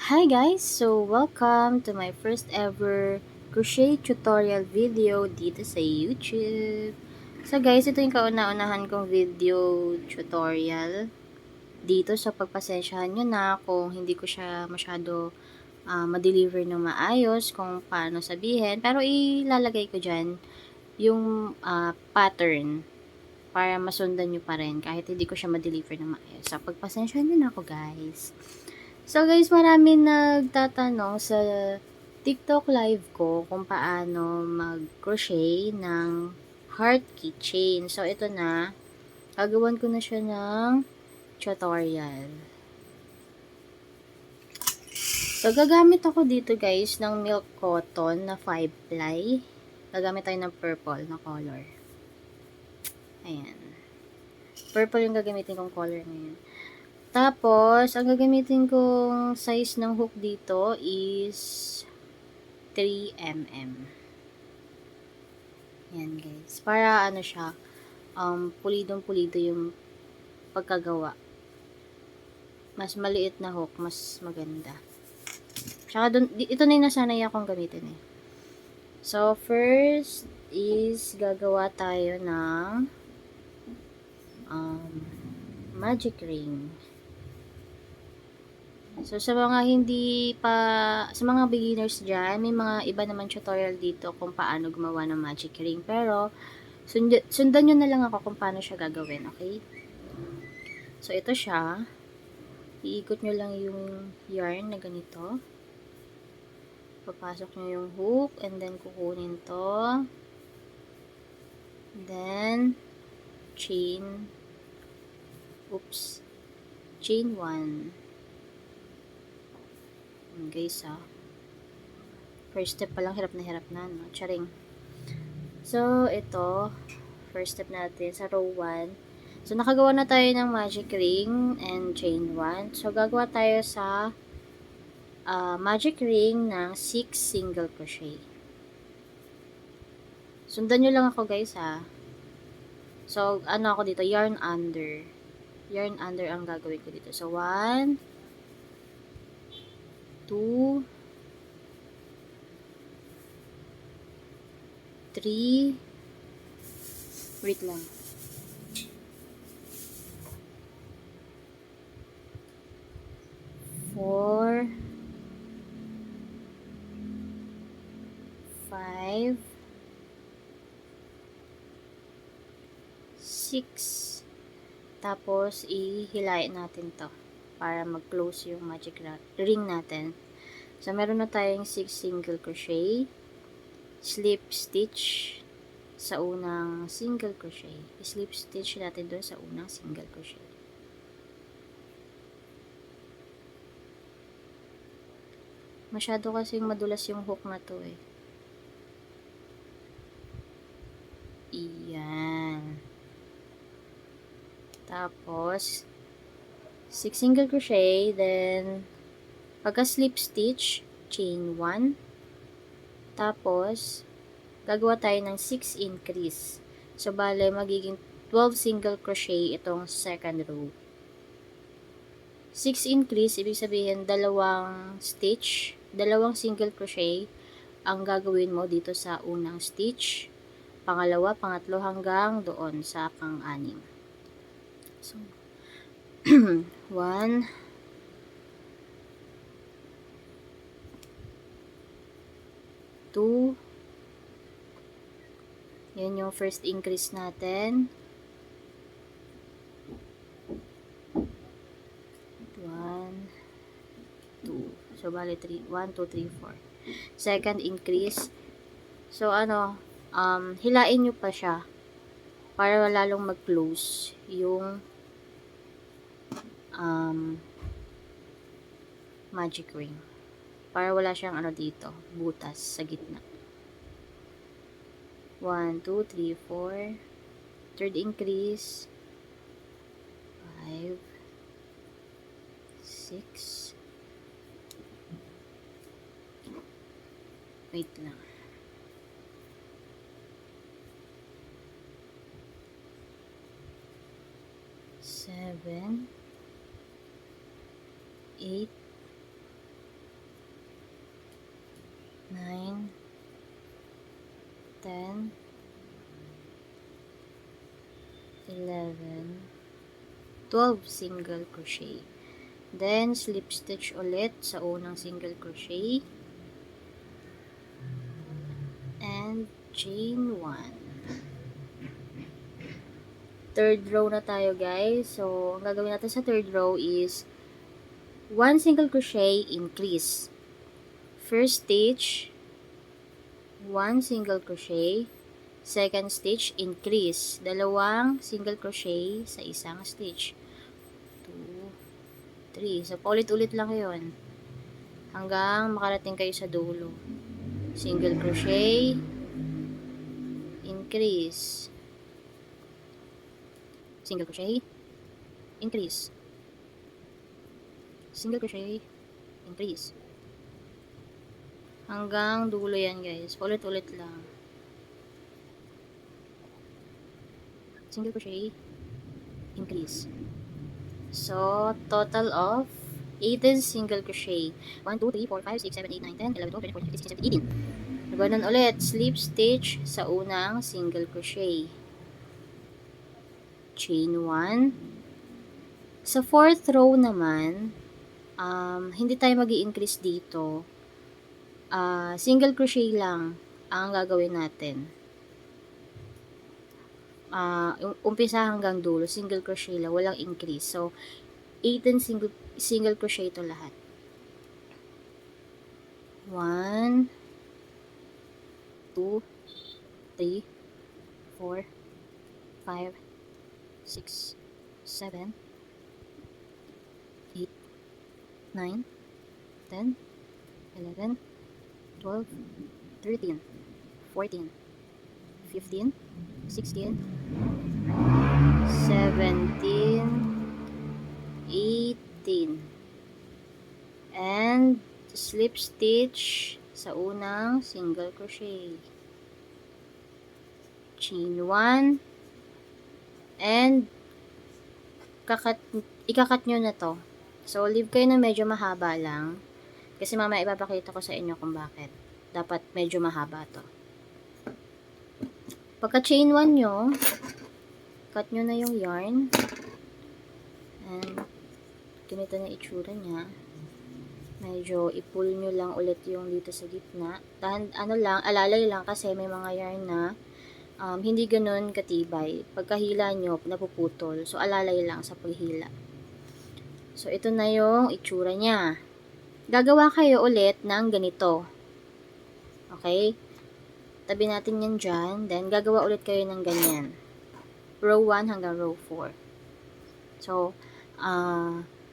Hi guys! So, welcome to my first ever crochet tutorial video dito sa YouTube. So guys, ito yung kauna-unahan kong video tutorial dito. So, pagpasensyahan nyo na kung hindi ko siya masyado ma-deliver ng maayos kung paano sabihin. Pero ilalagay ko dyan yung pattern para masundan nyo pa rin kahit hindi ko siya ma-deliver ng maayos. So, pagpasensyahan nyo na ako guys. So guys, marami nagtatanong sa TikTok live ko kung paano mag-crochet ng heart keychain. So ito na, gagawan ko na siya ng tutorial. So gagamit ako dito guys ng milk cotton na 5 ply. Gagamit tayo ng purple na color. Ayan. Purple yung gagamitin kong color ngayon. Tapos, ang gagamitin kong size ng hook dito is 3mm. Yan guys. Para ano siya, pulidong-pulido yung pagkagawa. Mas maliit na hook, mas maganda. Tsaka dun, ito na yung nasanay akong gamitin eh. So, first is gagawa tayo ng magic ring. So, sa mga sa mga beginners dyan, may mga iba naman tutorial dito kung paano gumawa ng magic ring. Pero, sundan nyo na lang ako kung paano siya gagawin, okay? So, ito siya. Iikot nyo lang yung yarn na ganito. Papasok nyo yung hook, and then kukunin to. Then, chain. Chain 1. Guys, first step pa lang, hirap na, no? Charing. So, ito, first step natin sa row 1. So, nakagawa na tayo ng magic ring and chain 1. So, gagawa tayo sa magic ring ng 6 single crochet. Sundan nyo lang ako guys So, ano ako dito? Yarn under. Yarn under ang gagawin ko dito. So, 1, 2, 3, wait lang. 4, 5, 6. Tapos, ihilain natin to para mag-close yung magic ring natin. So, meron na tayong 6 single crochet, slip stitch sa unang single crochet. Slip stitch natin doon sa unang single crochet. Masyado kasing madulas yung hook na to eh. Iyan. Tapos, 6 single crochet, then, pagka slip stitch, chain 1. Tapos, gagawa tayo ng 6 increase. So, bale, magiging 12 single crochet itong second row. 6 increase, ibig sabihin, dalawang stitch, dalawang single crochet ang gagawin mo dito sa unang stitch, pangalawa, pangatlo, hanggang doon sa pang-anim. So, 1, 2, yan yung first increase natin. 1, 2. So, bali 3. 1, 2, 3, 4. Second increase. So, hilain nyo pa siya para lalong mag-close yung magic ring. Para wala siyang dito, butas sa gitna. 1, 2, 3, 4. Third increase. 5, 6. Wait lang. 7, 8, 10, 11, 12 single crochet. Then, slip stitch ulit sa unang single crochet. And chain 1. Third row na tayo, guys. So, ang gagawin natin sa third row is 1 single crochet, increase. First stitch, 1 single crochet. Second stitch, increase. Dalawang single crochet sa isang stitch. 2, 3. So, paulit-ulit lang yun. Hanggang makarating kayo sa dulo. Single crochet, increase. Single crochet, increase. Single crochet, increase. Hanggang dulo yan, guys. Paulit-ulit lang. Single crochet, increase. So, total of 18 single crochet. 1, 2, 3, 4, 5, 6, 7, 8, 9, 10, 11, 12, 13, 14, 15, 16, 17, 18. Ganun ulit. Slip stitch sa unang single crochet. Chain 1. Sa fourth row naman, hindi tayo mag-i-increase dito. Single crochet lang ang gagawin natin. Umpisa hanggang dulo, single crochet lang, walang increase. So, 18 single crochet ito lahat. 1, 2, 3, 4, 5, 6, 7, 8, 9, 10, 11, 12, 13, 14, 15, 16, 17, 18. And slip stitch sa unang single crochet. Chain 1. And ikakat nyo na to. So, leave kayo na medyo mahaba lang. Kasi mamaya ipapakita ko sa inyo kung bakit dapat medyo mahaba to. Pagka chain 1 nyo, cut nyo na yung yarn. And ganito na itsura niya. Medyo i-pull nyo lang ulit yung dito sa gitna. Alalay lang kasi may mga yarn na hindi ganun katibay. Pagkahila nyo, napuputol. So, alalay lang sa paghila. So, ito na yung itsura niya. Gagawa kayo ulit ng ganito. Okay? Tabi natin yan dyan. Then, gagawa ulit kayo ng ganyan. Row 1 hanggang row 4. So,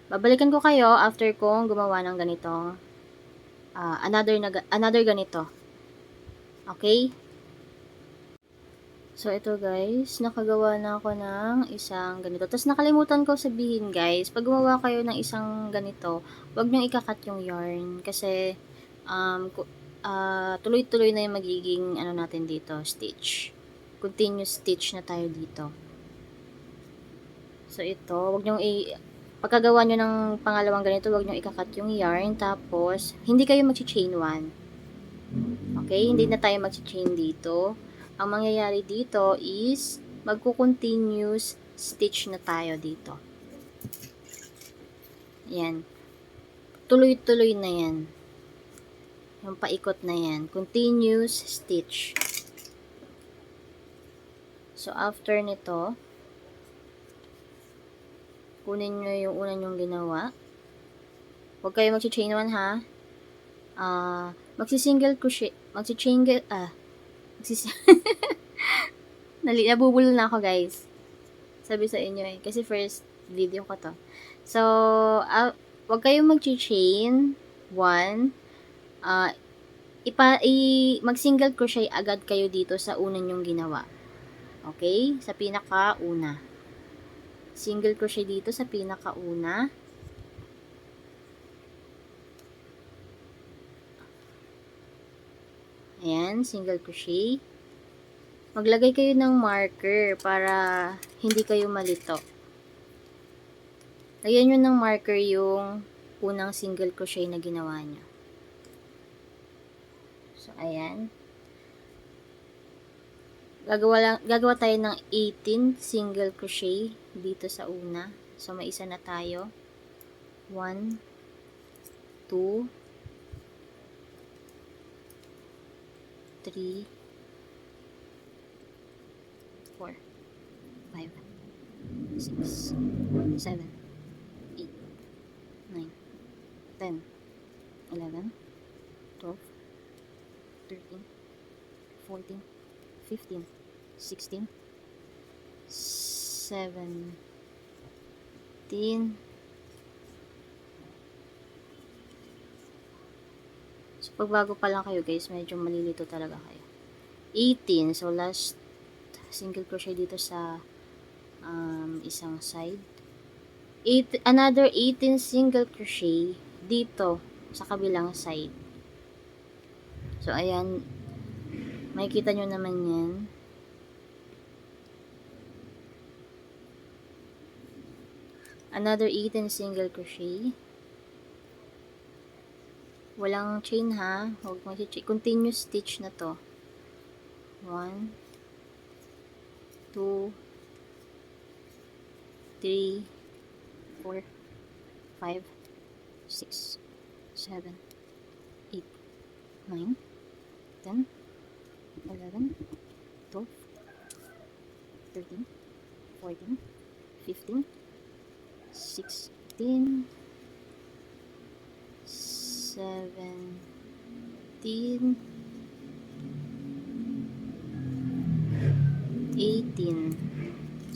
babalikan ko kayo after kong gumawa ng ganito. Another ganito. Okay? So, ito guys, nakagawa na ako ng isang ganito. Tapos, nakalimutan ko sabihin guys, pag gumawa kayo ng isang ganito, huwag nyo ikakat yung yarn. Kasi, tuloy-tuloy na yung magiging, natin dito, stitch. Continuous stitch na tayo dito. So, ito, huwag nyo pagkagawa nyo ng pangalawang ganito, huwag nyo ikakat yung yarn. Tapos, hindi kayo mag-chain 1. Okay? Hindi na tayo mag-chain dito. Ang mangyayari dito is magko-continuous stitch na tayo dito. Yan. Tuloy-tuloy na yan. Yung paikot na yan. Continuous stitch. So, after nito, kunin nyo yung una nyong ginawa. Huwag kayo mag-chain 1 ha. Magsi-single crochet. Nabubulol na ako guys. Sabi sa inyo eh. Kasi first video ko to. So, wag kayong mag-chain 1. Mag-single crochet agad kayo dito sa una nyong ginawa. Okay? Sa pinaka-una. Single crochet dito sa pinaka-una. Ayan, single crochet. Maglagay kayo ng marker para hindi kayo malito. Lagyan nyo ng marker yung unang single crochet na ginawa nyo. So, ayan. Gagawa tayo ng 18 single crochet dito sa una. So, may isa na tayo. 1, 2, 3, 4, 5, 6, 7, 8, 9, 10, 11, 12, 13, 14, 15, 16, 17. So, pag bago pa lang kayo guys, medyo malilito talaga kayo. 18. So, last single crochet dito sa isang side. Another 18 single crochet dito sa kabilang side. So, ayan. Makikita nyo naman yan. Another 18 single crochet. Walang chain ha. Huwag mag-chain. Continuous stitch na to. 1, 2, 3, 4, 5, 6, 7, 8, 9, 10, 11, 12, 13, 14, 15, 16, 17, 18.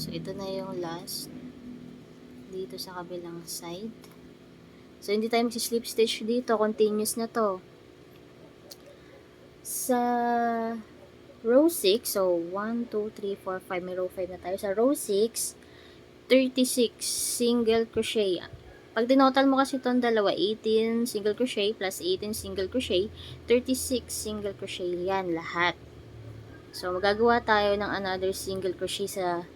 So, ito na yung last dito sa kabilang side. So, hindi tayo magsi-slip stitch dito. Continuous na to. Sa row 6, so 1, 2, 3, 4, 5, may row 5 na tayo. Sa row 6, 36 single crochet. Pag dinotal mo kasi itong dalawa, 18 single crochet plus 18 single crochet, 36 single crochet yan lahat. So, magagawa tayo ng another single crochet sa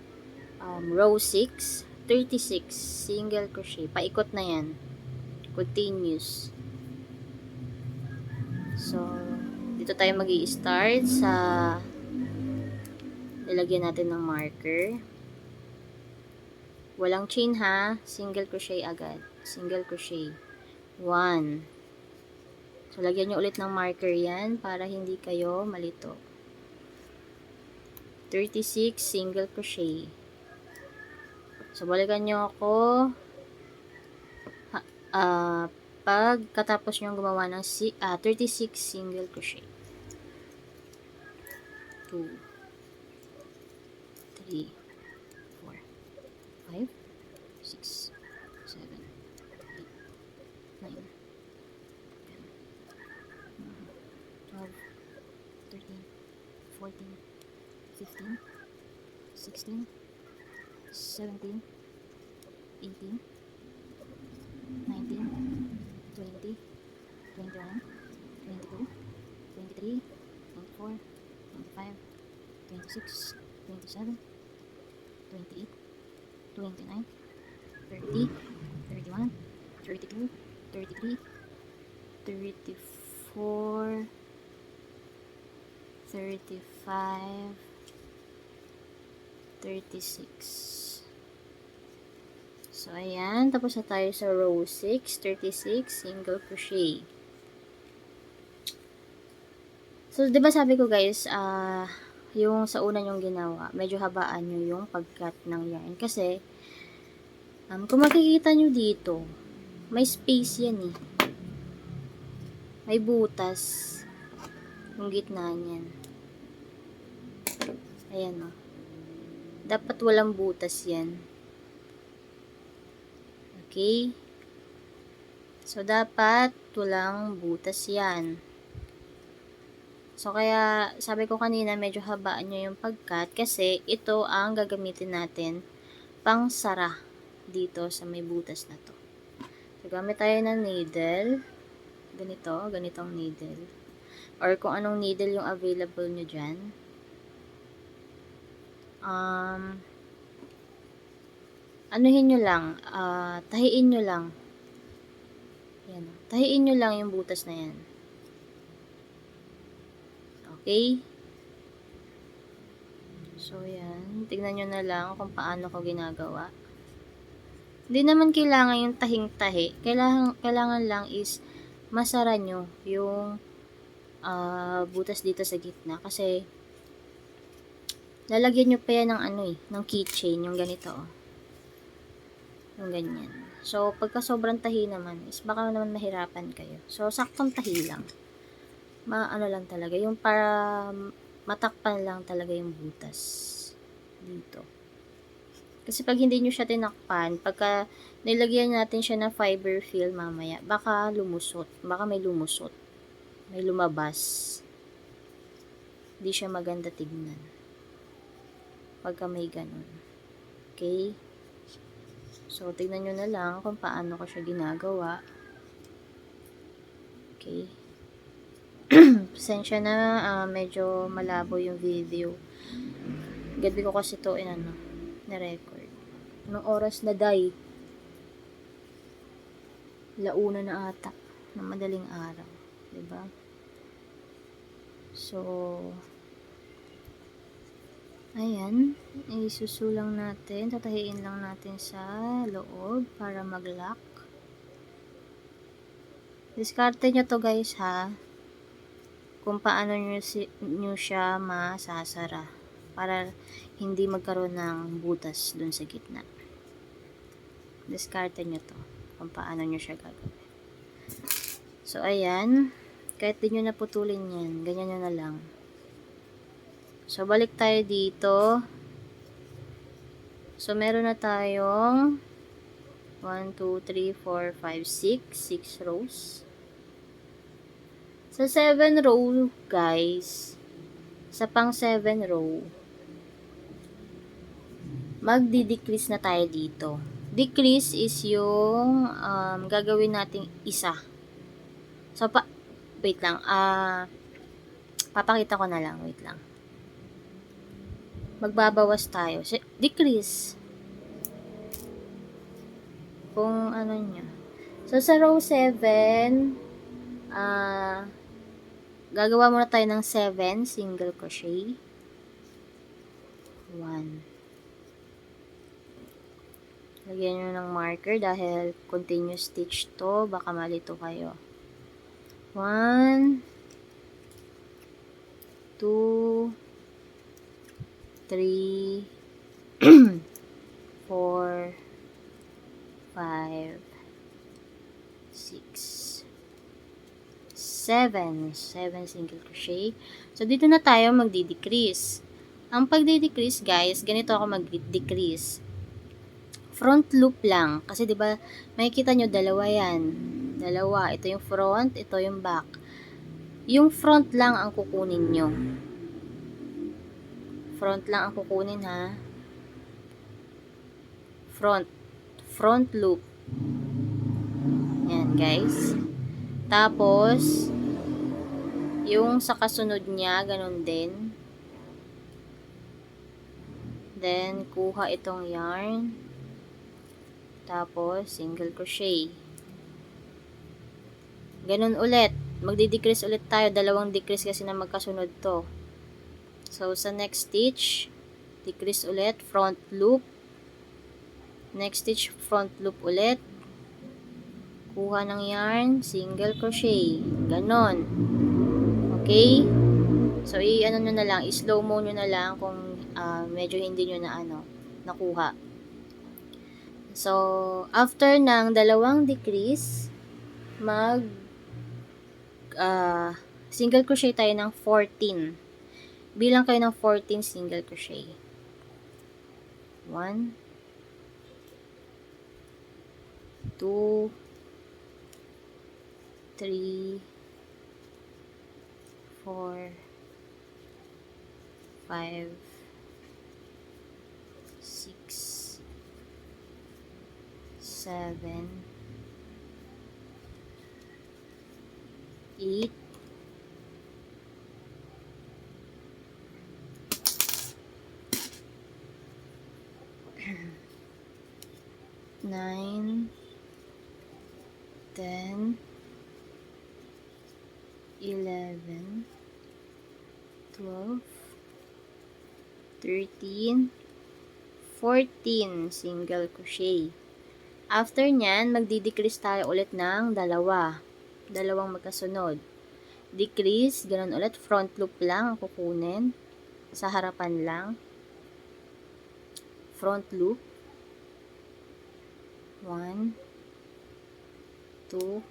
row 6, 36 single crochet. Paikot na yan. Continuous. So, dito tayo mag-i-start sa nilagyan natin ng marker. Walang chain ha. Single crochet agad. Single crochet. 1. So, lagyan nyo ulit ng marker yan para hindi kayo malito. 36 single crochet. So, balikan nyo ako pagkatapos nyo gumawa ng 36 single crochet. 2, 3, 4, 5, 6, 7, 8, 9, 10, 12, 13, 14, 15, 16, 17, 18, 19, 20, 21, 22, 23, 24, 25, 26, 27, 28, 29, 30, 31, 32, 33, 34, 35, 36. So, ayan. Tapos na tayo sa row 6, 36 single crochet. So, diba sabi ko guys, yung sa una yung ginawa, medyo habaan nyo yung pagkat ng yarn. Kasi, kung makikita nyo dito, may space yan eh. May butas yung gitna niyan. Ayan o. Dapat walang butas yan. Okay? So, dapat walang butas yan. So, kaya sabi ko kanina medyo habaan nyo yung pagkat kasi ito ang gagamitin natin pang sara dito sa may butas na to. So, gamit tayo ng needle. Ganitong needle. Or kung anong needle yung available nyo dyan. Anuhin nyo lang, tahiin nyo lang. Yan. Tahiin nyo lang yung butas na yan. Okay? So, yan. Tignan nyo na lang kung paano ko ginagawa. Hindi naman kailangan yung tahing-tahi. Kailangan lang is masara nyo yung butas dito sa gitna. Kasi, lalagyan nyo pa yan ng ng keychain. Yung ganito, oh. Yung ganyan. So, pagka sobrang tahi naman, is baka naman mahirapan kayo. So, saktong tahi lang. Ano lang talaga, yung para matakpan lang talaga yung butas dito. Kasi pag hindi nyo siya tinakpan, pagka nilagyan natin siya ng fiber fill mamaya, baka lumusot, baka may lumusot, may lumabas. Hindi siya maganda tignan pagka may ganun. Okay? So, tignan nyo na lang kung paano ko siya ginagawa. Okay? Pasensya na, medyo malabo yung video. Gabi ko kasi to na-record. Anong oras na, day? Launa na ata ng madaling araw. Diba? So, ayan. Isusulang natin. Tatahiin lang natin sa loob para mag-lock. Diskarte nyo to guys ha. Kung paano nyo siya masasara. Para hindi magkaroon ng butas dun sa gitna. Diskarte nyo to. Kung paano nyo siya gagawin. So, ayan. Kahit di nyo naputulin yan, ganyan nyo na lang. So, balik tayo dito. So, meron na tayong 1, 2, 3, 4, 5, 6 rows. Sa 7 row, guys, sa pang 7 row, magdi-decrease na tayo dito. Decrease is yung gagawin nating isa. So, wait lang. Papakita ko na lang. Wait lang. Magbabawas tayo. Decrease. Kung ano niya. So, sa row 7, gagawa muna tayo ng 7 single crochet. 1. Lagyan nyo ng marker dahil continuous stitch to. Baka malito kayo. 1, 2, 3, 4, 5, 6, 7 single crochet. So, dito na tayo magdi-decrease. Ang pagdi-decrease, guys, ganito ako mag-decrease. Front loop lang. Kasi, diba, makikita nyo, dalawa yan. Dalawa. Ito yung front, ito yung back. Yung front lang ang kukunin nyo. Front lang ang kukunin, ha. Front loop. Yan, guys. Tapos, yung sa kasunod niya, ganun din. Then, kuha itong yarn. Tapos, single crochet. Ganun ulit. Magdi-decrease ulit tayo. Dalawang decrease kasi na magkasunod to. So, sa next stitch, decrease ulit. Front loop. Next stitch, front loop ulit. Kuha ng yarn. Single crochet. Ganon. Okay? So, i-ano nyo na lang. I-slow mo nyo na lang kung medyo hindi nyo na nakuha. So, after ng dalawang decrease, single crochet tayo ng 14. Bilang kayo ng 14 single crochet. 1, 2, 3, 4, 5, 6, 7, 8, 9, 10, 11, 12, 13, 14 single crochet. After nyan, magdi-decrease tayo ulit ng dalawang magkasunod. Decrease, ganun ulit, front loop lang ang kukunin, sa harapan lang, front loop, 1, 2,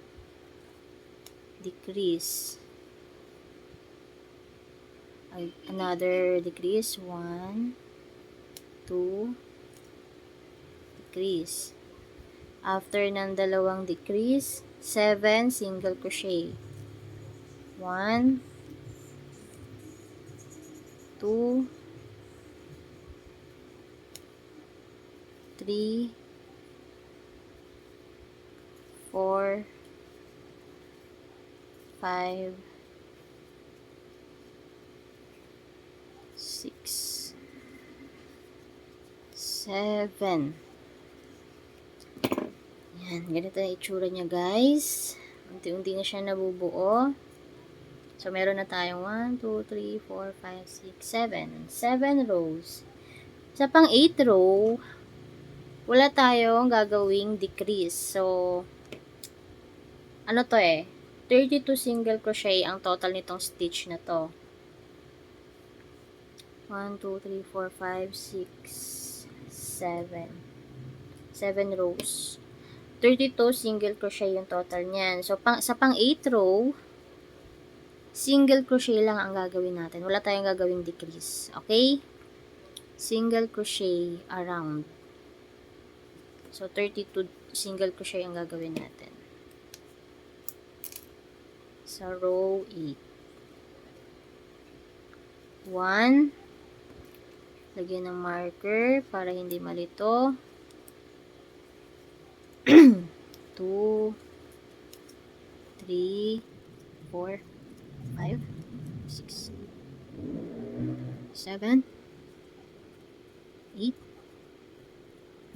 decrease, another decrease, 1, 2, decrease. After ng dalawang decrease, 7 single crochet, 1, 2, 3, 4, 5, 6, 7. Yan, ganito ang itsura niya, guys. Unti-unti na siya nabubuo. So, meron na tayong 1, 2, 3, 4, 5, 6, 7. 7 rows. Sa pang 8 row, wala tayong gagawing decrease. So, ano to 32 single crochet ang total nitong stitch na to. 1, 2, 3, 4, 5, 6, 7. 7 rows. 32 single crochet yung total niyan. So, sa pang 8 row, single crochet lang ang gagawin natin. Wala tayong gagawing decrease. Okay? Single crochet around. So, 32 single crochet ang gagawin natin. Sa row 8. 1. Lagyan ng marker para hindi malito. 2, 3, 4, 5, 6, 7, 8,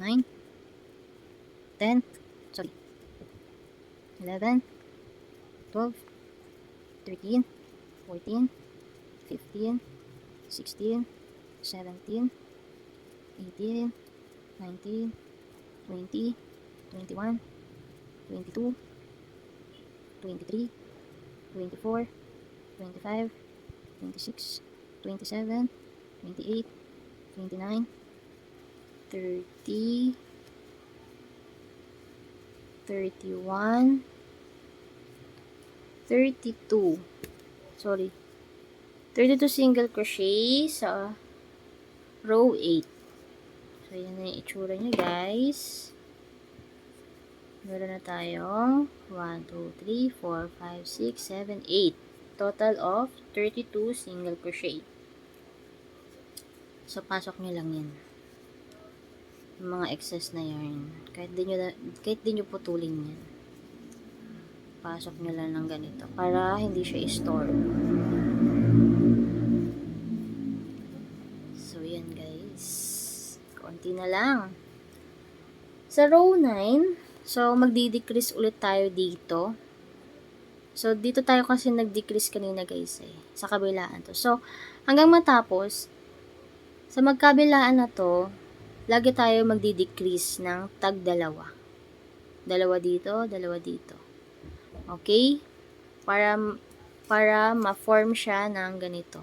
9, 10, 11, 12, 13, 14, 15, 16, 17, 18, 19, 20, 21, 22, 23, 24, 25, 26, 27, 28, 29, 30, 31, 32. Sorry. 32 single crochet sa row 8. So, yan na yung itsura niya, guys. Meron na tayong 1, 2, 3, 4, 5, 6, 7, 8. Total of 32 single crochet. So, pasok nyo lang yan. Yung mga excess na yarn. Kahit di nyo putulin yan. Pasok nyo lang ng ganito. Para hindi siya i-store. So, yan guys. Konti na lang. Sa row 9, so, magdi-decrease ulit tayo dito. So, dito tayo kasi nag-decrease kanina guys sa kabilaan to. So, hanggang matapos, sa magkabilaan na to, lagi tayo magdi-decrease ng tag dalawa. Dalawa dito, dalawa dito. Okay? Para ma-form siya ng ganito.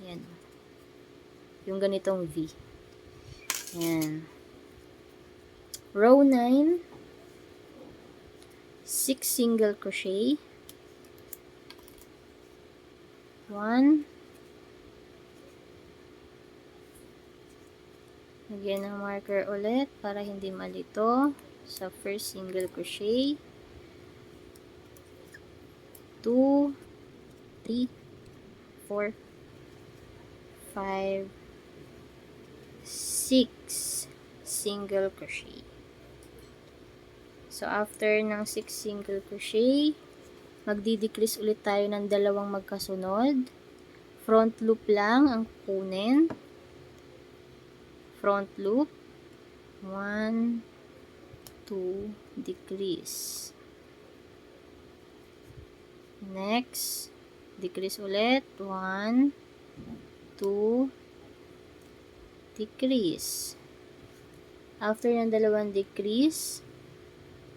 Yan. Yung ganitong V. Yan. Row 9, 6 single crochet, 1, lagyan ng marker ulit para hindi malito sa first single crochet, 2, 3, 4, 5, 6 single crochet. So, after ng 6 single crochet, magdi-decrease ulit tayo ng dalawang magkasunod. Front loop lang ang kukunin. Front loop. 1, 2, decrease. Next, decrease ulit. 1, 2 decrease. After ng dalawang decrease,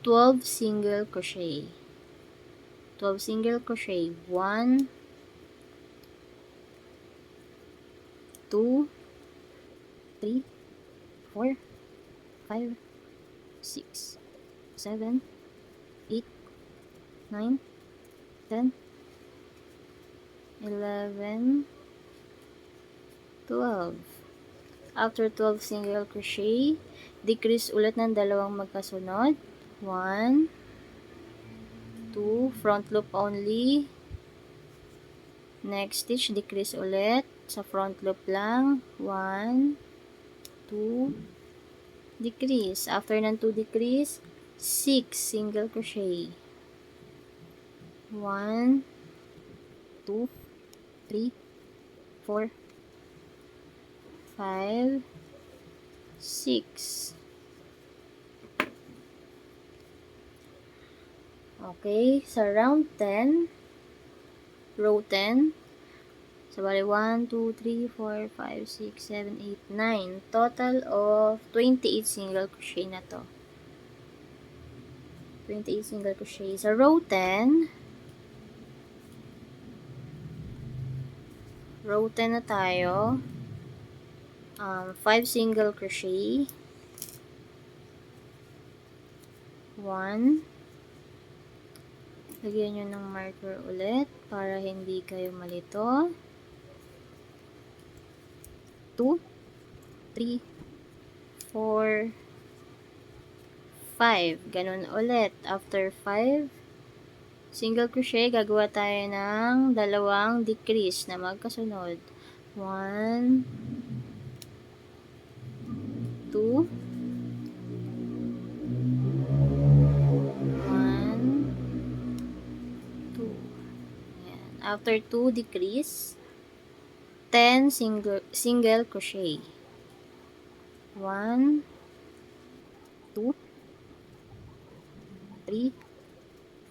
12 single crochet. 12 single crochet. 1, 2, 3, 4, 5, 6, 7, 8, 9, 10, 11, 12. After 12 single crochet, decrease ulit ng dalawang magkasunod. 1, 2, front loop only. Next stitch, decrease ulit. Sa front loop lang. 1, 2, decrease. After ng 2 decrease, 6 single crochet. 1, 2, 3, 4, 5, 6. Okay, sa round 10, row 10, so bali 1, 2, 3, 4, 5, 6, 7, 8, 9. Total of 28 single crochet na to. 28 single crochet. Sa row 10, na tayo. 5 single crochet. 1. Lagyan nyo ng marker ulit para hindi kayo malito. 2, 3, 4, 5. Ganun ulit. After 5 single crochet, gagawa tayo ng dalawang decrease na magkasunod. 1, 2, 1, 2. Ayan. After 2 decrease, 10 single crochet. 1, 2, 3,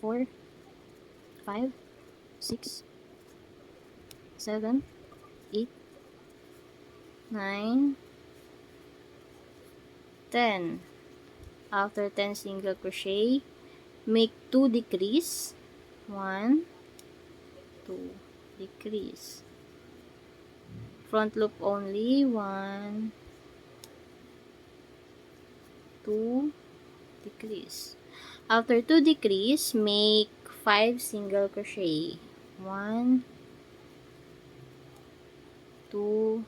4, 5, 6, 7, 8, 9, 10. After 10 single crochet, make 2 decrease. 1, 2, decrease. Front loop only. 1, 2, decrease. After 2 decrease, make 5 single crochet. 1, 2,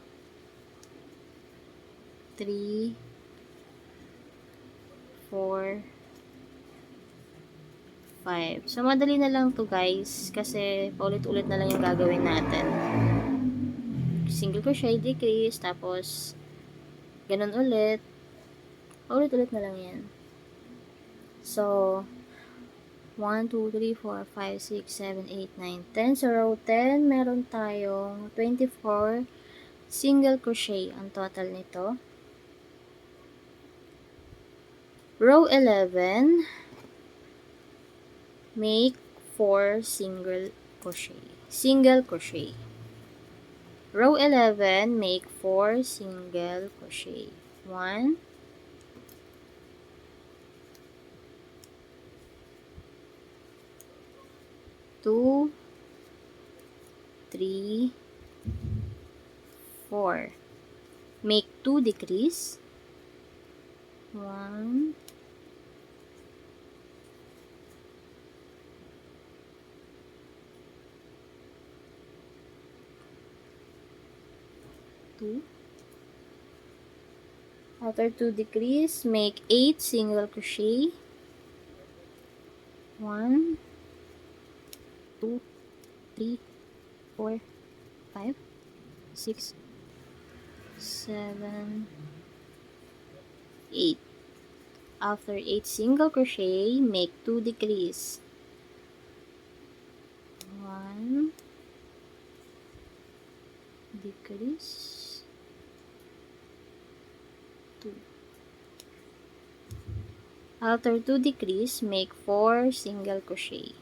3, 4, 5. So, madali na lang to guys. Kasi, paulit-ulit na lang yung gagawin natin. Single crochet, decrease, tapos, ganun ulit. Paulit-ulit na lang yan. So, 1, 2, 3, 4, 5, 6, 7, 8, 9, 10. Sa row 10, meron tayong 24 single crochet ang total nito. Row 11, make 4 single crochet. Single crochet. Row 11, make 4 single crochet. 1, 2, 3, 4. Make 2 decrease. 1, 2. After 2 decrease, make 8 single crochet. 1, 2, 3, 4, 5, 6, 7, 8. After 8 single crochet, make 2 decrease. 1, decrease, 2. After 2 decrease, make 4 single crochet.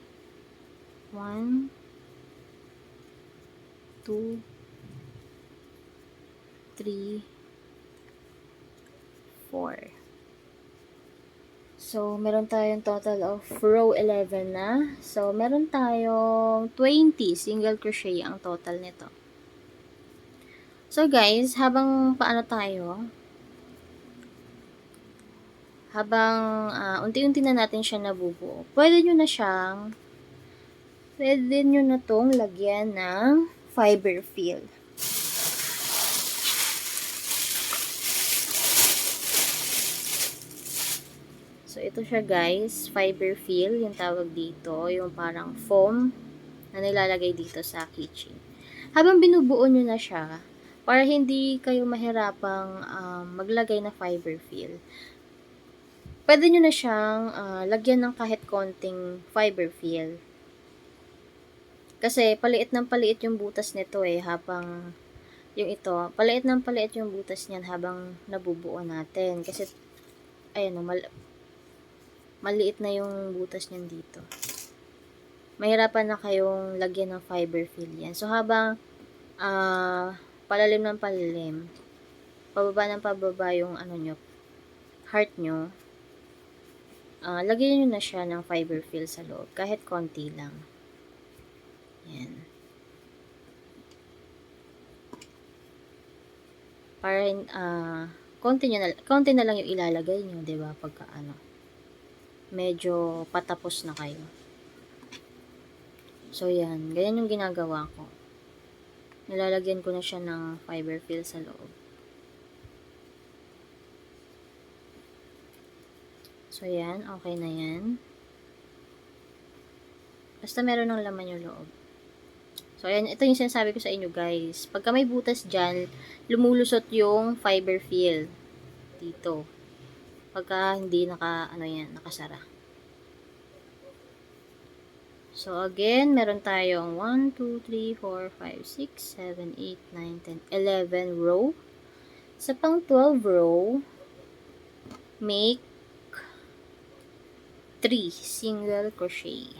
1, 2, 3, 4. So, meron tayong total of row 11 na. So, meron tayong 20 single crochet ang total nito. So, guys, habang unti-unti na natin siya nabubuo, pwede nyo na tong lagyan ng fiber fill. So, ito siya guys, fiber fill, yung tawag dito, yung parang foam na nilalagay dito sa keychain. Habang binubuo nyo na siya, para hindi kayo mahirapang maglagay na fiber fill, pwede nyo na siyang lagyan ng kahit konting fiber fill. Kasi paliit ng paliit yung butas nito habang paliit ng paliit yung butas niyan habang nabubuo natin. Kasi, ayan maliit na yung butas niyan dito. Mahirapan na kayong lagyan ng fiber fill yan. So, habang palalim ng palalim, pababa ng pababa yung heart nyo, lagyan nyo na siya ng fiber fill sa loob. Kahit konti lang. Yan. Para, konti na lang yung ilalagay nyo, diba? Pagka medyo patapos na kayo. So, yan. Ganyan yung ginagawa ko. Nilalagyan ko na siya ng fiber fill sa loob. So, yan. Okay na yan. Basta meron ng laman yung loob. So, ayan. Ito yung sinasabi ko sa inyo, guys. Pagka may butas dyan, lumulusot yung fiber fill dito. Pagka hindi nakasara. So, again, meron tayong 1, 2, 3, 4, 5, 6, 7, 8, 9, 10, 11 row. Sa pang 12 row, make 3 single crochet.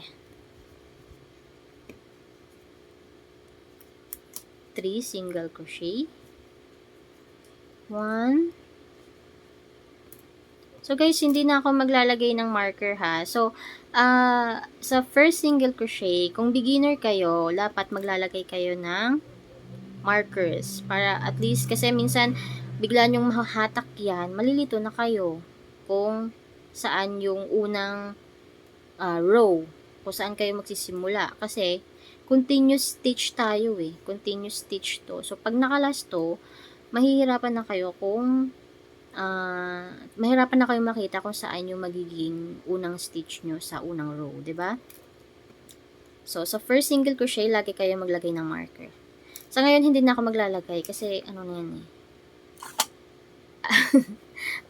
3 single crochet. 1. So, guys, hindi na ako maglalagay ng marker ha. So, sa first single crochet, kung beginner kayo, dapat maglalagay kayo ng markers. Para at least, kasi minsan, bigla nyong mahahatak yan, malilito na kayo kung saan yung unang row, kung saan kayo magsisimula. Kasi, continuous stitch tayo continuous stitch to. So, pag nakalas to, mahihirapan na kayo kung mahirapan na kayo makita kung saan yung magiging unang stitch nyo sa unang row, 'di ba? So, sa first single crochet, lagi kayo maglagay ng marker. Sa ngayon, hindi na ako maglalagay kasi na yan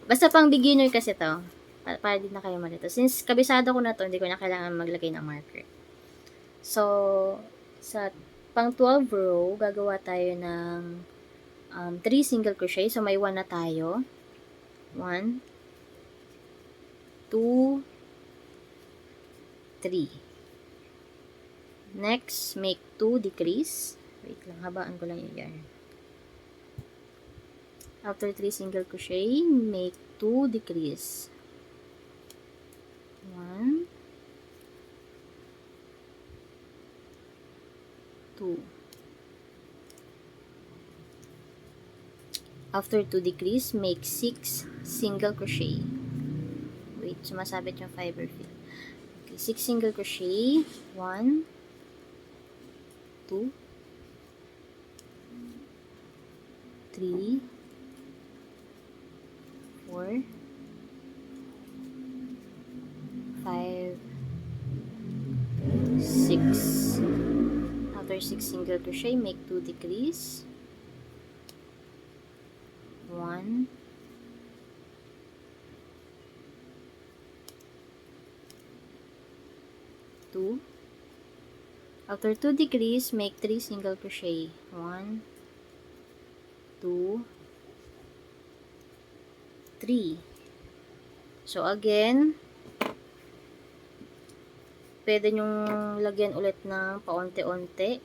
Basta pang beginner kasi to. Para din na kayo malito. Since kabisado ko na to, hindi ko na kailangan maglagay ng marker. So, sa pang 12 row, gagawa tayo ng 3 single crochet. So, may 1 na tayo. 1, 2, 3. Next, make 2 decrease. Wait lang, habaan ko lang yung yarn. After 3 single crochet, make 2 decrease. 1, 2. After 2 decrease, make 6 single crochet. Wait, sumasabit yung fiber fill. Okay, 6 single crochet. 1, 2, 3, 4, 5, 6. After 6 single crochet, make 2 decrease. 1, 2. After 2 decrease, make 3 single crochet. 1, 2, 3. So, again, pwede nyong lagyan ulit ng paunti-unti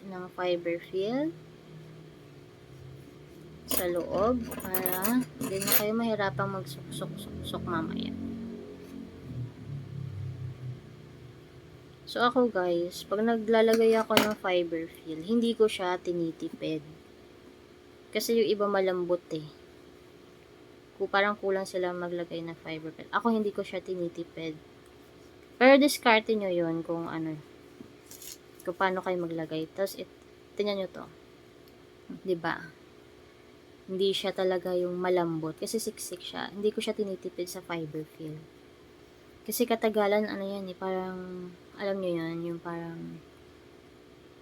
ng fiber fill. sa loob para hindi na kayo mahirapang magsuksok-suksok mamaya. So ako guys, pag naglalagay ako ng fiber fill, hindi ko siya tinitipid. Kasi yung iba malambot eh. Parang kulang sila maglagay ng fiber fill. Ako hindi ko siya tinitipid. Pero diskarte nyo yun kung ano, kung paano kayo maglagay. Tapos, tingnan nyo to. Diba? Hindi siya talaga yung malambot. Kasi siksik siya. Hindi ko siya tinitipid sa fiber fill. Kasi katagalan, ano yan eh, parang, alam nyo yan, yung parang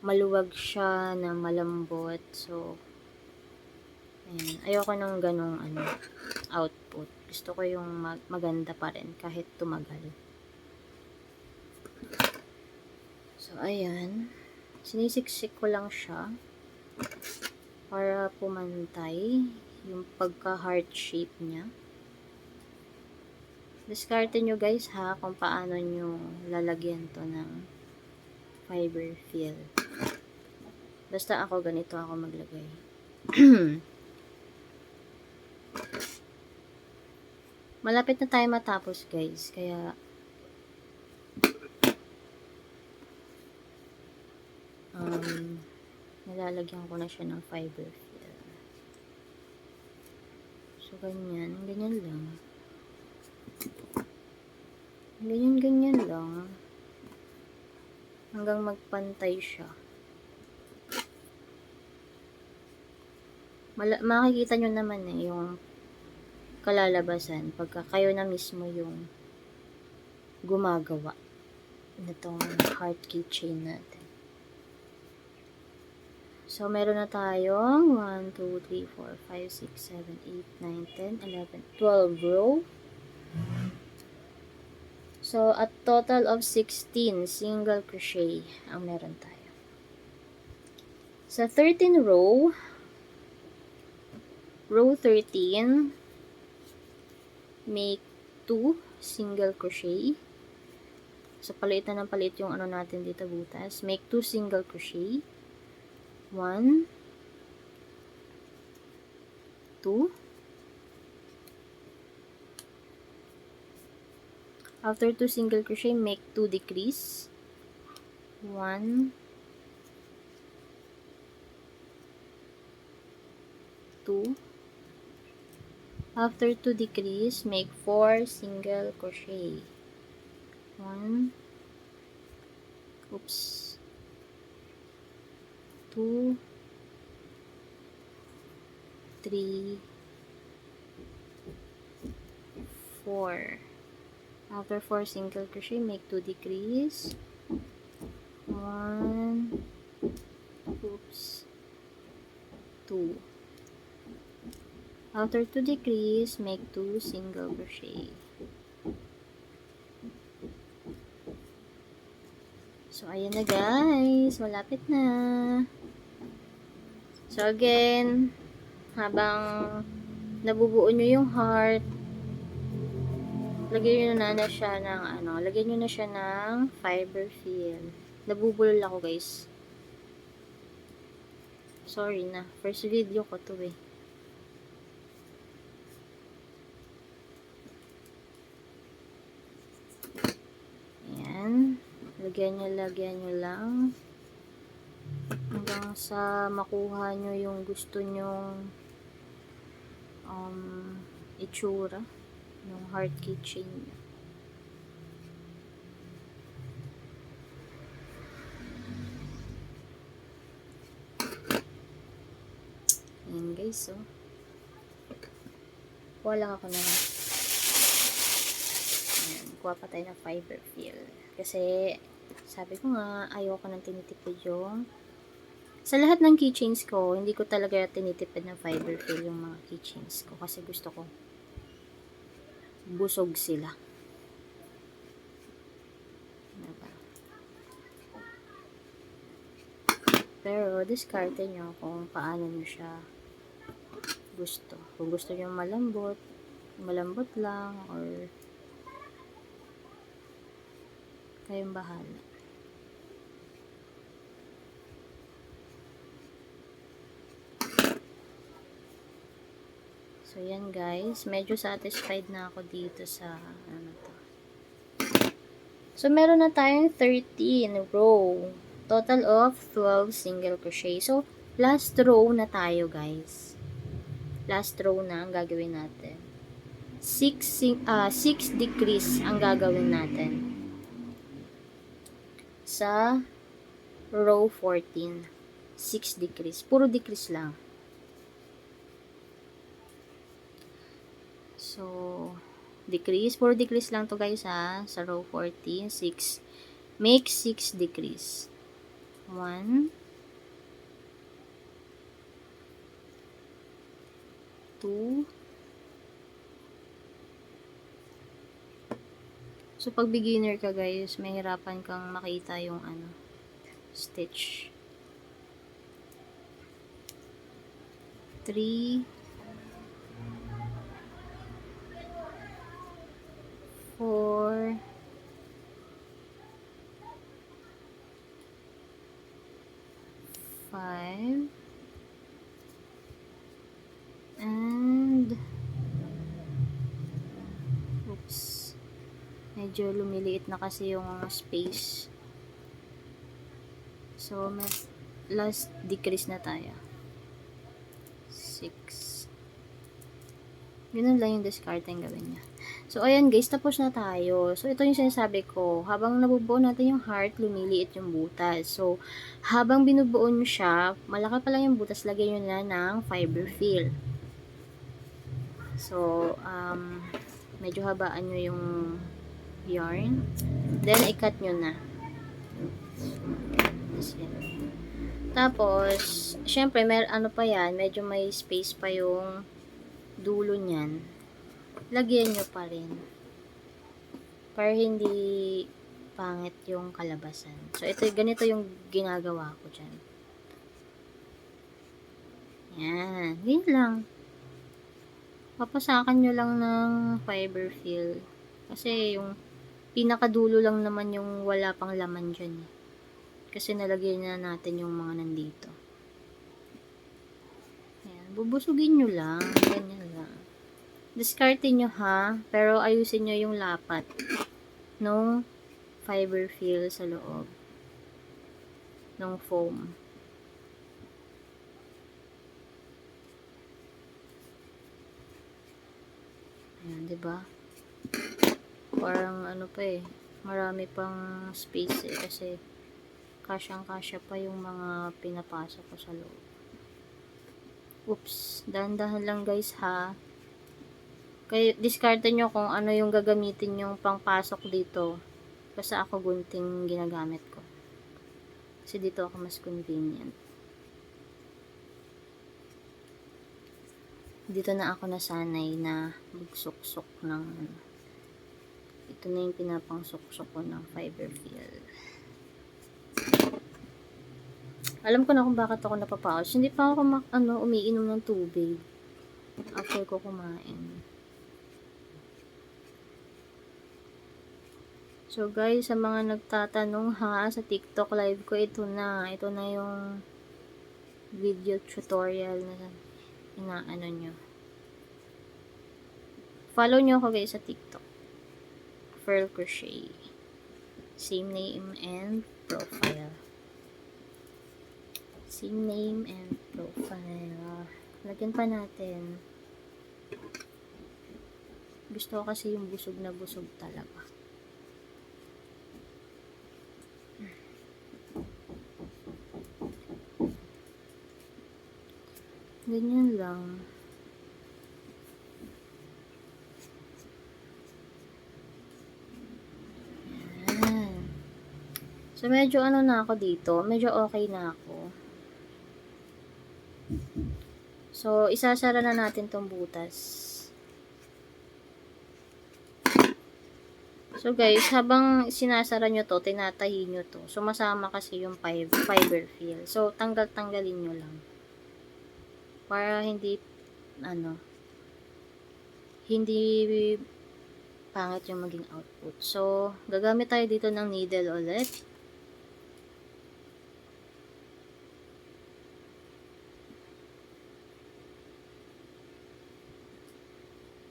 maluwag siya na malambot. So, ayan. Ayoko nung ganong output. Gusto ko yung maganda pa rin kahit tumagal. So, ayan. Sinisiksik ko lang siya para pumantay yung pagka-heart shape niya. Diskarte nyo guys ha kung paano nyo lalagyan to ng fiber fill. Basta ako ganito ako maglagay. Malapit na tayo matapos guys, kaya nilalagyan ko na siya ng fiber fill. So ganyan lang. Ganyan lang. Hanggang magpantay siya. Makikita nyo naman eh, yung kalalabasan pagka kayo na mismo yung gumagawa nitong heart keychain natin. So, meron na tayong 1, 2, 3, 4, 5, 6, 7, 8, 9, 10, 11, 12 row. So, a total of 16 single crochet ang meron tayo. Sa 13 row 13, make 2 single crochet. So, palit na ng palit yung ano natin dito butas. Make 2 single crochet. 1, 2. After 2 single crochet, make 2 decrease. 1, 2. After 2 decrease, make 4 single crochet. 1, oops, 2, 3, 4. After 4 single crochet, make 2 decrease. 1, oops, 2. After 2 decrease, make 2 single crochet. So, ayan na guys. Malapit na. So, again, habang nabubuo nyo yung heart, lagyan nyo na siya ng lagyan nyo na siya ng fiber fill. Nabubulol ako guys. Sorry na. First video ko to eh. Ayan. Lagyan nyo lang. Hanggang sa makuha nyo yung gusto nyong itsura ng heart keychain nyo. Ayan guys, so kuha lang ako na kuha pa tayo ng fiber fill kasi sabi ko nga ayoko nang tinitipid yung sa lahat ng keychains ko, hindi ko talaga tinitipid ng fiber fill yung mga keychains ko kasi gusto ko busog sila. Diba? Pero diskarte nyo kung paano nyo siya gusto. Kung gusto nyo malambot lang or kayong bahala. So, yan guys. Medyo satisfied na ako dito sa, ano to. So, meron na tayong 13 row. Total of 12 single crochet. So, last row na tayo guys. Last row na ang gagawin natin. 6 decrease ang gagawin natin. Sa row 14. 6 decrease. Puro decrease lang. So, decrease. Puro decrease lang to guys ha. Sa row 14. 6. Make 6 decrease. 1, 2. So, pag beginner ka guys, mahirapan kang makita yung ano, stitch. 3, 4, 5, and oops, medyo lumiliit na kasi yung space. So, last decrease na tayo. 6. Ganun lang yung discard ang gawin niya. So, ayan guys, tapos na tayo. So, ito yung sinasabi ko. Habang nabubuo natin yung heart, lumiliit yung butas. So, habang binubuo nyo siya, malaki pa lang yung butas, lagyan nyo na ng fiber fill. So, medyo habaan nyo yung yarn. Then, i-cut nyo na. Tapos, syempre, ano pa yan, medyo may space pa yung dulo niyan. Lagyan nyo pa rin. Para hindi pangit yung kalabasan. So, ganito yung ginagawa ko dyan. Yan. Ganyan lang. Papasakan nyo lang ng fiber fill. Kasi yung pinakadulo lang naman yung wala pang laman dyan. Kasi nalagyan na natin yung mga nandito. Ayan. Bubusugin nyo lang. Ganyan lang. Discarte nyo ha. Pero ayusin nyo yung lapat nung fiber fill sa loob ng foam. Ayan, diba? Parang ano pa eh. Marami pang space eh. Kasi kasyang-kasya pa yung mga pinapasok ko sa loob. Oops. Dahan-dahan lang guys ha. Kaya discarte nyo kung ano yung gagamitin yung pangpasok dito. Basta ako gunting ginagamit ko. Kasi dito ako mas convenient. Dito na ako nasanay na magsuksok ng ito na yung pinapangsuksok ko ng fiber fill. Alam ko na kung bakit ako napapaos. Hindi pa ako umiinom ng tubig after ko kumain. So guys, sa mga nagtatanong ha, sa TikTok live ko, ito na yung video tutorial na inaano nyo. Follow nyo ako guys sa TikTok. Furl Crochet. Same name and profile. Same name and profile. Lagyan pa natin. Gusto ko kasi yung busog na busog talaga. Ganyan lang. Ayan. So, medyo ano na ako dito. Medyo okay na ako. So, isasara na natin tong butas. So, guys, habang sinasara nyo to, tinatahi nyo to. So, masama kasi yung fiber fill. So, tanggalin nyo lang. Para hindi pangit yung maging output. So, gagamit tayo dito ng needle ulit.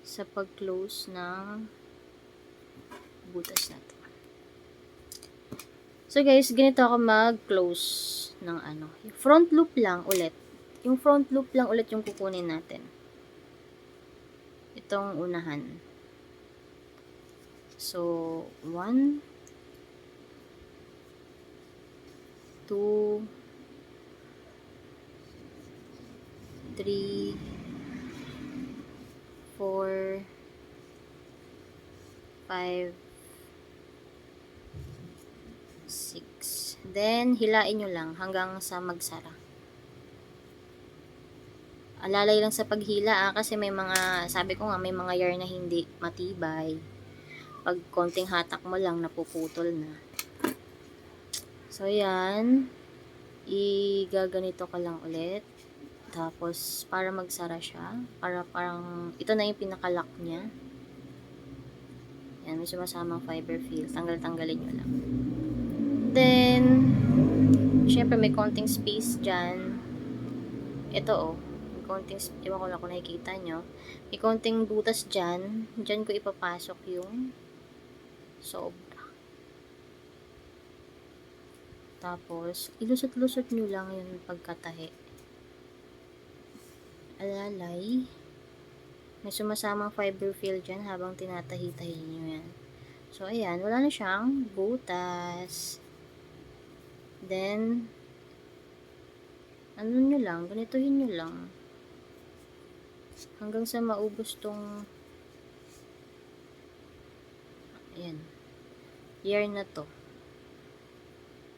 sa pag-close ng butas na to. So guys, ganito ako mag-close ng ano. Yung front loop lang ulit. Yung front loop lang ulit yung kukunin natin. Itong unahan. So, 1, 2, 3, 4, 5, 6. Then, hilain nyo lang hanggang sa magsara. Alalay lang sa paghila kasi may mga, sabi ko nga, may mga yarn na hindi matibay. Pag konting hatak mo lang, napuputol na. So, yan. Igaganito ka lang ulit. Tapos, para magsara siya. Parang, ito na yung pinaka-lock niya. Yan, may sumasamang fiber fill. Tanggal-tanggalin nyo lang. Then, syempre may konting space dyan. Ito may konting, iwan ko lang kung nakikita nyo. May konting butas dyan. Dyan ko ipapasok yung sobra. Tapos, ilusot-lusot nyo lang yung pagkatahi. Alalay. May sumasamang fiber fill dyan habang tinatahi-tahi nyo yan. So, ayan. Wala na siyang butas. Then, ano nyo lang, ganituhin nyo lang. Hanggang sa maubos tong ayan, yarn na to.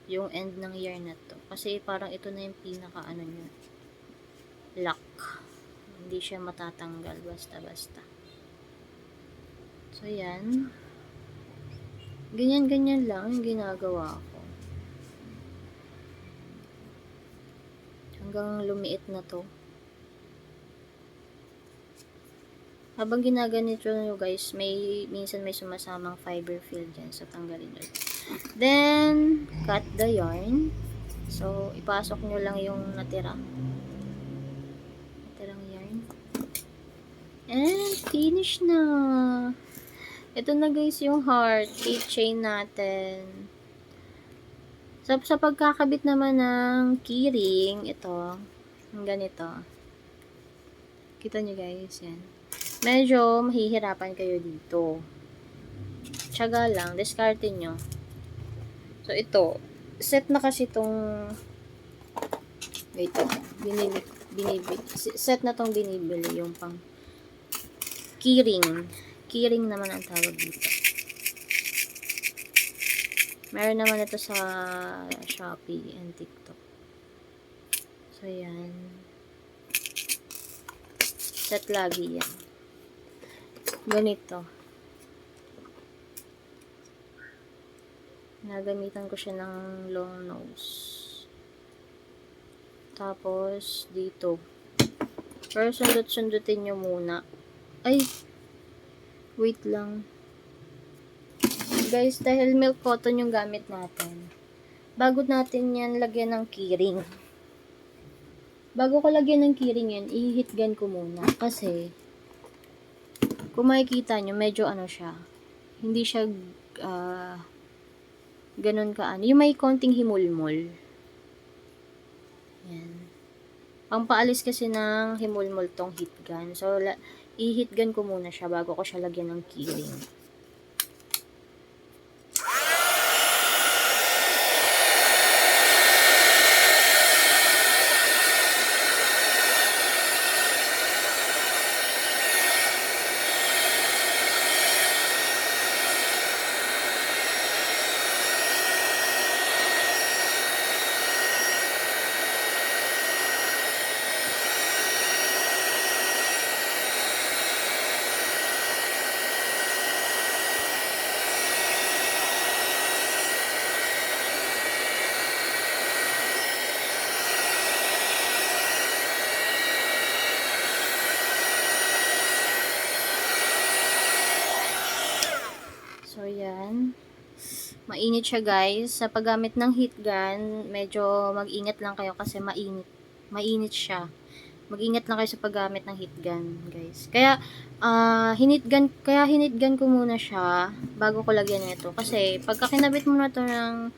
Yung end ng yarn na to. Kasi parang ito na yung pinaka ano nyo, lock. Hindi siya matatanggal basta-basta. So, yan. Ganyan-ganyan lang yung ginagawa ko. Hanggang lumiit na to. Habang ginaganito nyo guys, minsan may sumasamang fiber fill dyan. So, tanggalin nyo. Then, cut the yarn. So, ipasok nyo lang yung natirang yarn. And, finish na. Ito na guys yung heart keychain natin. So, sa pagkakabit naman ng keyring, ito, yung ganito. Kita nyo guys, yan. Medyo mahihirapan kayo dito. Tiyaga lang, discarte nyo. So, ito, set na kasi itong, wait, set na tong binibili, yung pang keyring. Keyring naman ang tawag dito. Meron naman ito sa Shopee and TikTok. So, yan. Set lagi yan. Ganito. Nagamitan ko siya ng long nose. Tapos, dito. Pero sundot-sundutin nyo muna. Ay! Wait lang. Guys, dahil milk cotton yung gamit natin, bago natin yan lagyan ng keyring. Bago ko lagyan ng keyring yan, i-heatgun ko muna. Kasi, kung makikita nyo, medyo ano siya. Hindi siya, ganun ka ano. Yung may konting himulmol. Yan. Pampaalis kasi ng himulmol tong heatgun. So, i-heatgun ko muna siya bago ko siya lagyan ng keyring. So, yan. Mainit siya, guys. Sa paggamit ng heat gun, medyo mag-ingat lang kayo kasi mainit. Mainit siya. Mag-ingat lang kayo sa paggamit ng heat gun, guys. Kaya, hinit gun ko muna siya bago ko lagyan ito. Kasi, pagka kinabit mo na to ng,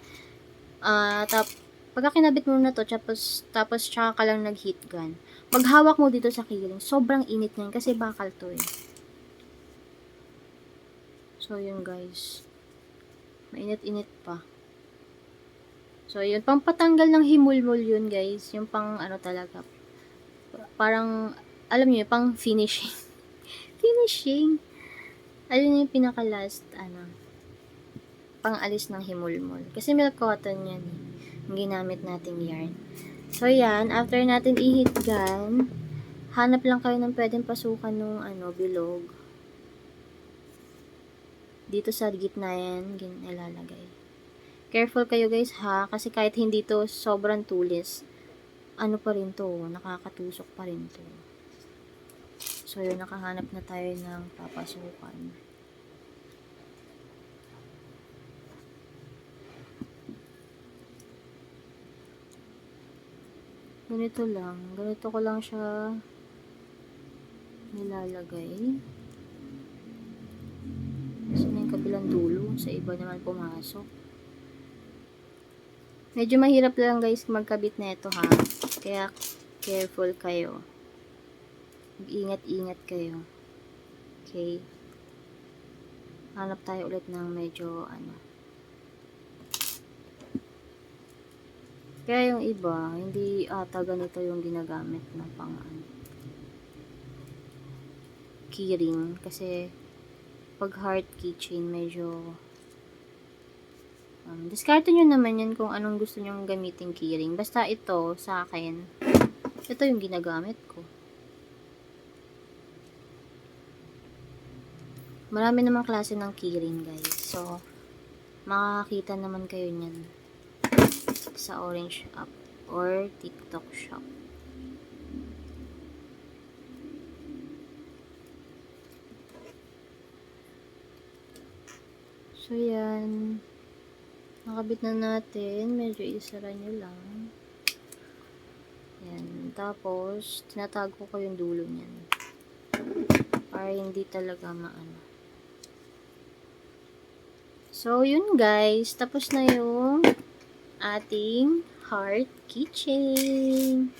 pagka kinabit mo na to, tapos tsaka ka lang nag-heat gun, maghawak mo dito sa keyring. Sobrang init niyan kasi bakal to eh. So, yun guys. Mainit-init pa. So, yun. Pampatanggal ng himulmul yun, guys. Yung pang, ano talaga. Parang, alam niyo, pang finishing. Finishing. Ayun yung pinaka-last, pang-alis ng himulmul. Kasi milk cotton yan, eh. Yung ginamit nating yarn. So, yan. After natin i-heat gun, hanap lang kayo ng pwedeng pasukan nung, bilog. Dito sa gitna yan, ilalagay. Careful kayo guys ha, kasi kahit hindi to sobrang tulis, ano pa rin to, nakakatusok pa rin to. So yun, nakahanap na tayo ng papasukan. Ganito ko lang siya nilalagay. So na yung kabilang dulo, sa iba naman pumasok. Medyo mahirap lang guys magkabit na ito ha. Kaya careful kayo. Mag-ingat-ingat kayo. Okay. Hanap tayo ulit ng medyo Kaya yung iba, hindi ata ganito yung ginagamit na pang keyring. Kasi pag heart keychain, medyo diskarte nyo naman yan kung anong gusto nyong gamitin keyring. Basta ito, sa akin, ito yung ginagamit ko. Marami namang klase ng keyring, guys. So, makakakita naman kayo nyan sa Orange Shop or TikTok Shop. So, yan. Nakabit na natin. Medyo isara nyo lang. Yan. Tapos, tinatago ko yung dulo niyan. Para hindi talaga maano. So, yun guys. Tapos na yung ating heart keychain.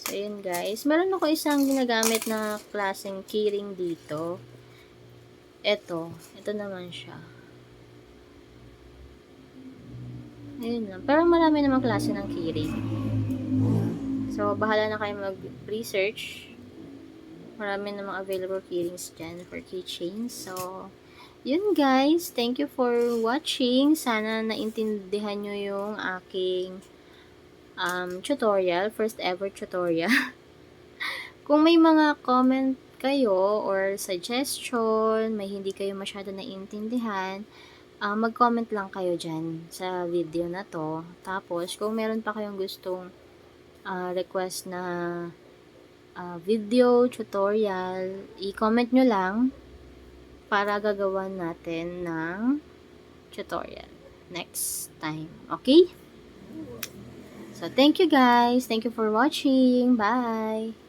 So, yun guys. Meron ako isang ginagamit na klaseng keyring dito. Ito naman siya. Ayun lang. Pero marami namang klase ng keyring. So, bahala na kayo mag-research. Marami namang available keyrings dyan for keychains. So, yun guys. Thank you for watching. Sana naintindihan nyo yung aking tutorial. First ever tutorial. Kung may mga comment kayo or suggestion, may hindi kayo masyado naintindihan, mag-comment lang kayo dyan sa video na to. Tapos, kung meron pa kayong gustong request na video, tutorial, i-comment nyo lang para gagawa natin ng tutorial next time. Okay? So, thank you guys. Thank you for watching. Bye!